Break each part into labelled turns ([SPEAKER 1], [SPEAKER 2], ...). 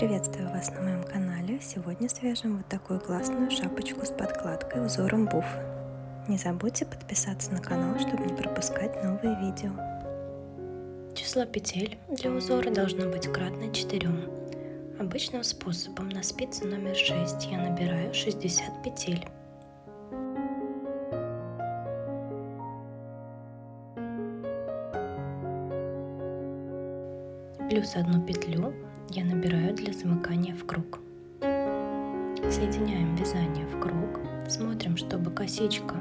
[SPEAKER 1] Приветствую вас на моем канале. Сегодня свяжем вот такую классную шапочку с подкладкой узором буф. Не забудьте подписаться на канал, чтобы не пропускать новые видео.
[SPEAKER 2] Число петель для узора должно быть кратно 4. Обычным способом на спице номер 6 я набираю 60 петель. Плюс одну петлю я набираю для замыкания в круг. Соединяем вязание в круг, смотрим, чтобы косичка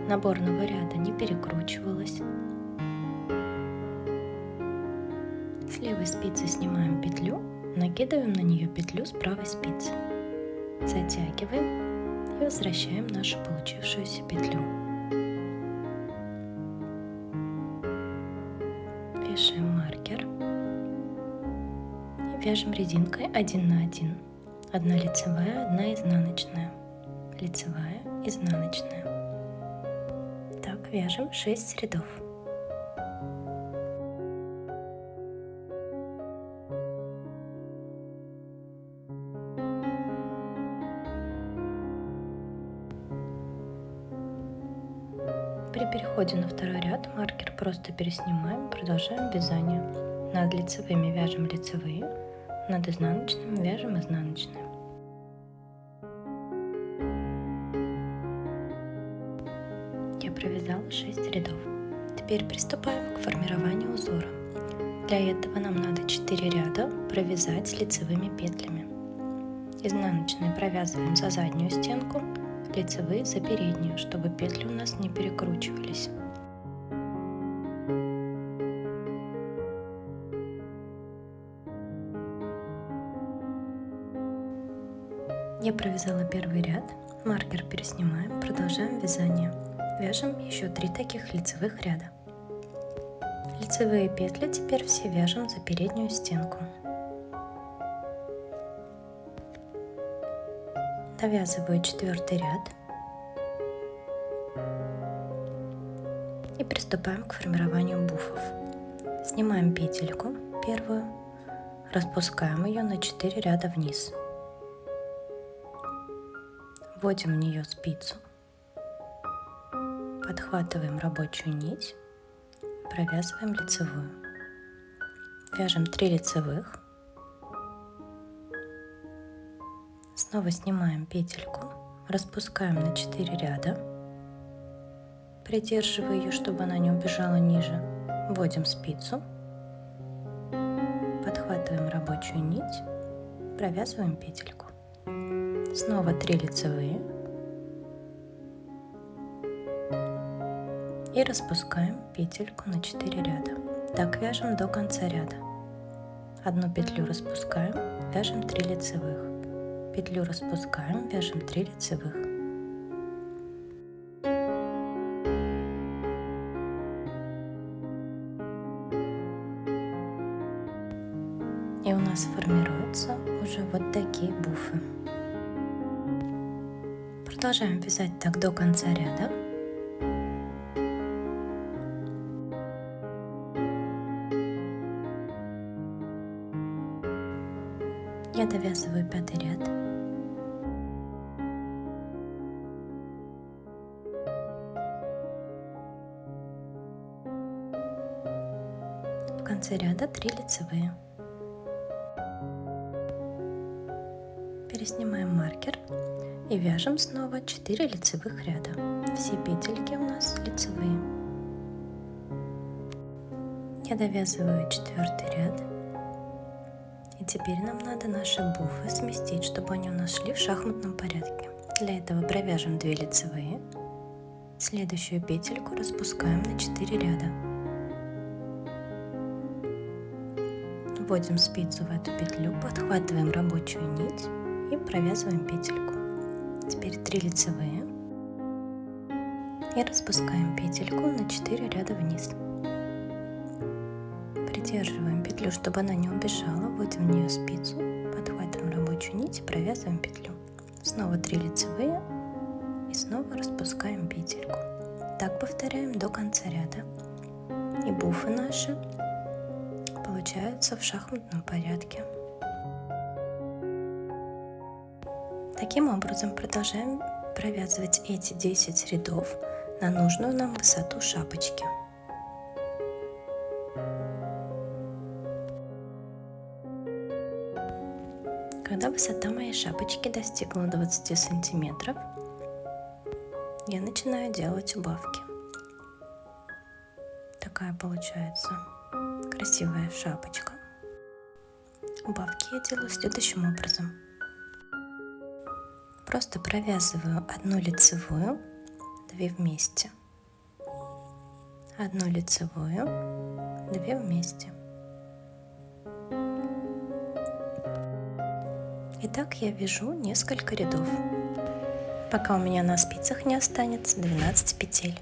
[SPEAKER 2] наборного ряда не перекручивалась. С левой спицы снимаем петлю, накидываем на нее петлю с правой спицы, затягиваем и возвращаем нашу получившуюся петлю. Вешаем маркер и вяжем резинкой 1 на 1. Одна лицевая, одна изнаночная, лицевая, изнаночная. Так вяжем 6 рядов. При переходе на второй ряд маркер просто переснимаем, продолжаем вязание. Над лицевыми вяжем лицевые, над изнаночными вяжем изнаночные. Я провязала 6 рядов. Теперь приступаем к формированию узора. Для этого нам надо 4 ряда провязать с лицевыми петлями. Изнаночные провязываем за заднюю стенку, лицевые за переднюю, чтобы петли у нас не перекручивались. Я провязала первый ряд, маркер переснимаем, продолжаем вязание. Вяжем еще 3 таких лицевых ряда. Лицевые петли теперь все вяжем за переднюю стенку. Довязываю 4-й ряд и приступаем к формированию буфов. Снимаем петельку первую, распускаем ее на 4 ряда вниз. Вводим в нее спицу, подхватываем рабочую нить, провязываем лицевую. Вяжем 3 лицевых. Снова снимаем петельку, распускаем на 4 ряда, придерживая ее, чтобы она не убежала ниже. Вводим спицу, подхватываем рабочую нить, провязываем петельку. Снова 3 лицевые и распускаем петельку на 4 ряда. Так вяжем до конца ряда. Одну петлю распускаем, вяжем 3 лицевых. Петлю распускаем, вяжем 3 лицевых. И у нас формируются уже вот такие буфы. Продолжаем вязать так до конца ряда. Я довязываю 5-й ряд. В конце ряда 3 лицевые. Переснимаем маркер и вяжем снова 4 лицевых ряда. Все петельки у нас лицевые. Я довязываю 4-й ряд. И теперь нам надо наши буфы сместить, чтобы они у нас шли в шахматном порядке. Для этого провяжем 2 лицевые. Следующую петельку распускаем на 4 ряда. Вводим спицу в эту петлю, подхватываем рабочую нить и провязываем петельку. Теперь 3 лицевые и распускаем петельку на 4 ряда вниз. Придерживаем петлю, чтобы она не убежала, вводим в нее спицу, подхватываем рабочую нить и провязываем петлю. Снова 3 лицевые и снова распускаем петельку. Так повторяем до конца ряда. И буфы наши получаются в шахматном порядке. Таким образом, продолжаем провязывать эти 10 рядов на нужную нам высоту шапочки. Когда высота моей шапочки достигла 20 сантиметров, я начинаю делать убавки. Такая получается красивая шапочка. Убавки я делаю следующим образом. Просто провязываю одну лицевую, 2 вместе, одну лицевую, 2 вместе. И так я вяжу несколько рядов, пока у меня на спицах не останется 12 петель.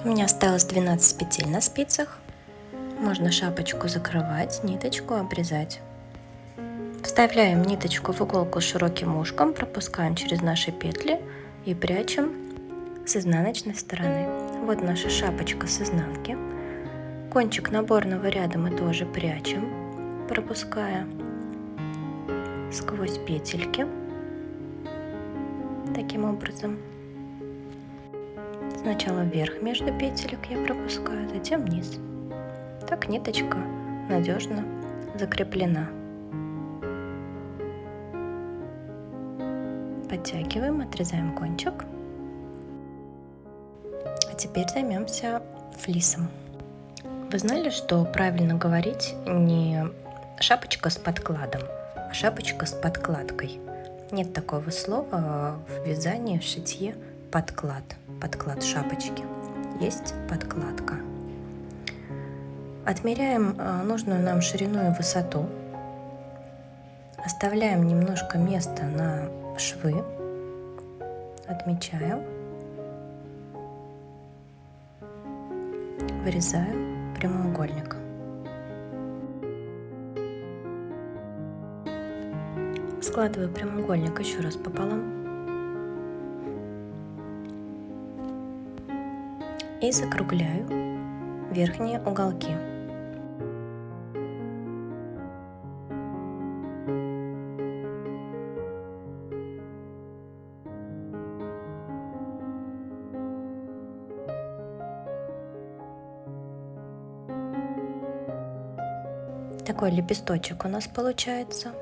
[SPEAKER 2] У меня осталось 12 петель на спицах. Можно шапочку закрывать, ниточку обрезать. Вставляем ниточку в иголку с широким ушком, пропускаем через наши петли и прячем с изнаночной стороны. Вот наша шапочка с изнанки. Кончик наборного ряда мы тоже прячем, пропуская сквозь петельки. Таким образом. Сначала вверх между петелек я пропускаю, затем вниз. Так ниточка надежно закреплена. Подтягиваем, отрезаем кончик. А теперь займемся флисом. Вы знали, что правильно говорить не шапочка с подкладом, а шапочка с подкладкой? Нет такого слова в вязании, в шитье подклад. Подклад шапочки. Есть подкладка. Отмеряем нужную нам ширину и высоту. Оставляем немножко места на швы. Отмечаем. Вырезаю прямоугольник. Складываю прямоугольник еще раз пополам. И закругляю верхние уголки. Такой лепесточек у нас получается.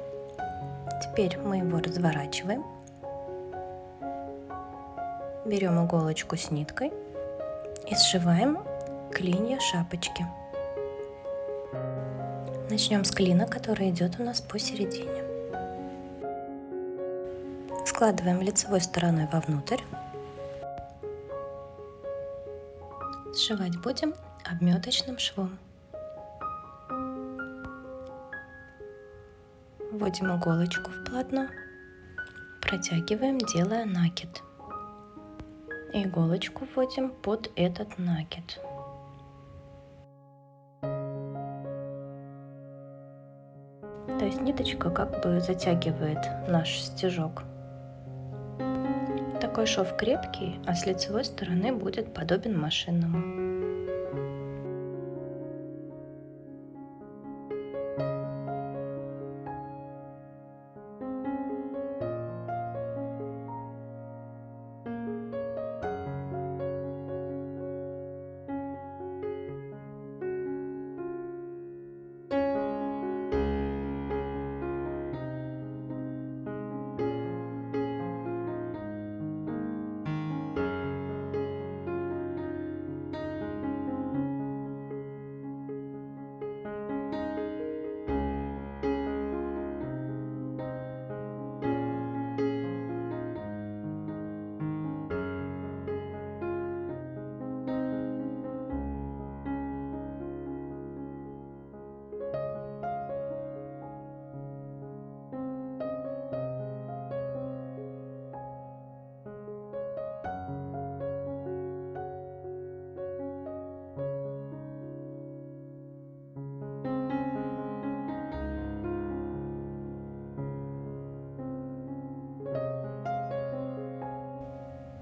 [SPEAKER 2] Теперь мы его разворачиваем. Берем иголочку с ниткой и сшиваем клинья шапочки. Начнем с клина, который идет у нас посередине. Складываем лицевой стороной вовнутрь. Сшивать будем обметочным швом. Вводим иголочку в полотно, протягиваем, делая накид. И иголочку вводим под этот накид. То есть ниточка как бы затягивает наш стежок. Такой шов крепкий, а с лицевой стороны будет подобен машинному.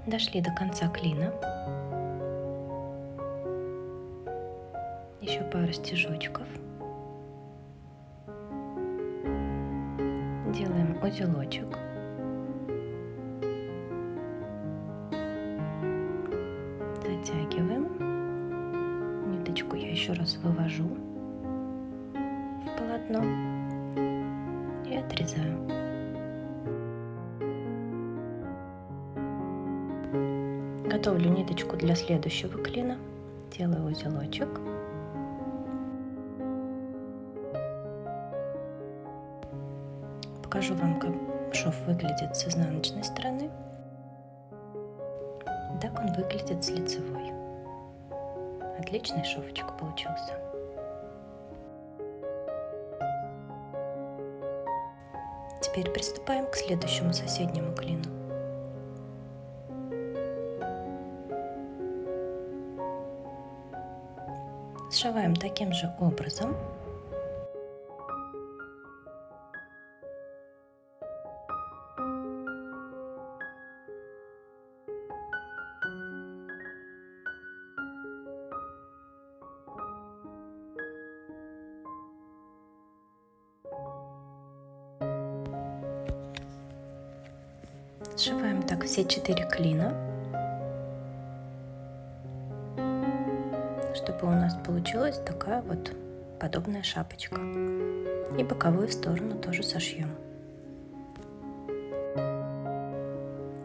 [SPEAKER 2] Дошли до конца клина. Еще пару стежочков. Делаем узелочек. Затягиваем. Ниточку я еще раз вывожу в полотно и отрезаю. Готовлю ниточку для следующего клина. Делаю узелочек. Покажу вам, как шов выглядит с изнаночной стороны. Так он выглядит с лицевой. Отличный шовчик получился. Теперь приступаем к следующему соседнему клину. Сшиваем таким же образом. Сшиваем так все 4 клина, чтобы у нас получилась такая вот подобная шапочка. И боковую сторону тоже сошьем.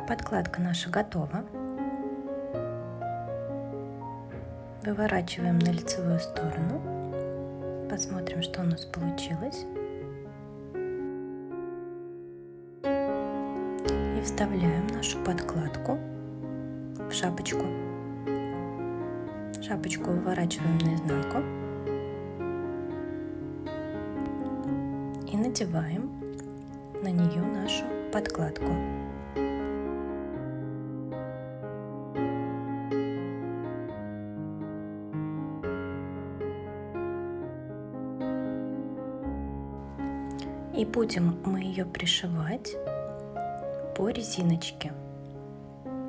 [SPEAKER 2] Подкладка наша готова. Выворачиваем на лицевую сторону. Посмотрим, что у нас получилось. И вставляем нашу подкладку в шапочку. Шапочку выворачиваем наизнанку и надеваем на нее нашу подкладку. И будем мы ее пришивать по резиночке.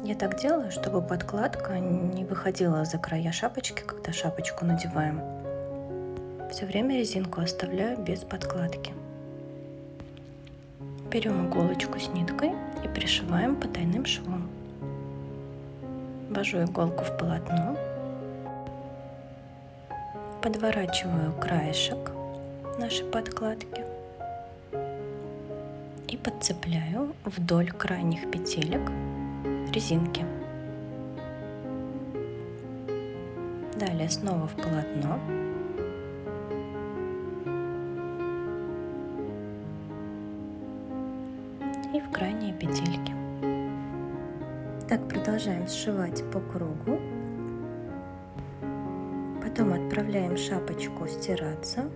[SPEAKER 2] Я так делаю, чтобы подкладка не выходила за края шапочки, когда шапочку надеваем. Все время резинку оставляю без подкладки. Берем иголочку с ниткой и пришиваем потайным швом. Ввожу иголку в полотно, подворачиваю краешек нашей подкладки и подцепляю вдоль крайних петелек резинки. Далее снова в полотно. И в крайние петельки. Так продолжаем сшивать по кругу. Потом отправляем шапочку стираться.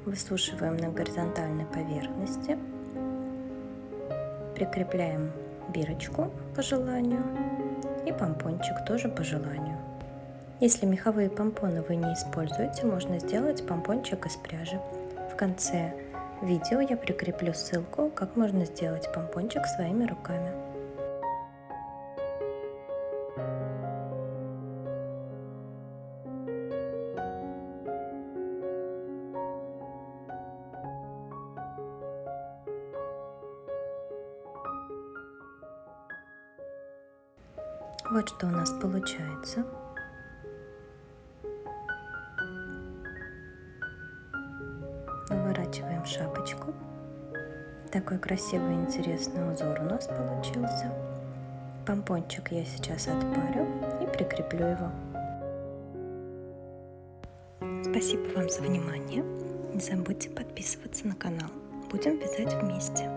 [SPEAKER 2] Высушиваем на горизонтальной поверхности. Прикрепляем бирочку по желанию и помпончик тоже по желанию. Если меховые помпоны вы не используете, можно сделать помпончик из пряжи. В конце видео я прикреплю ссылку, как можно сделать помпончик своими руками. Вот что у нас получается. Выворачиваем шапочку. Такой красивый и интересный узор у нас получился. Помпончик я сейчас отпарю и прикреплю его. Спасибо вам за внимание. Не забудьте подписываться на канал. Будем вязать вместе.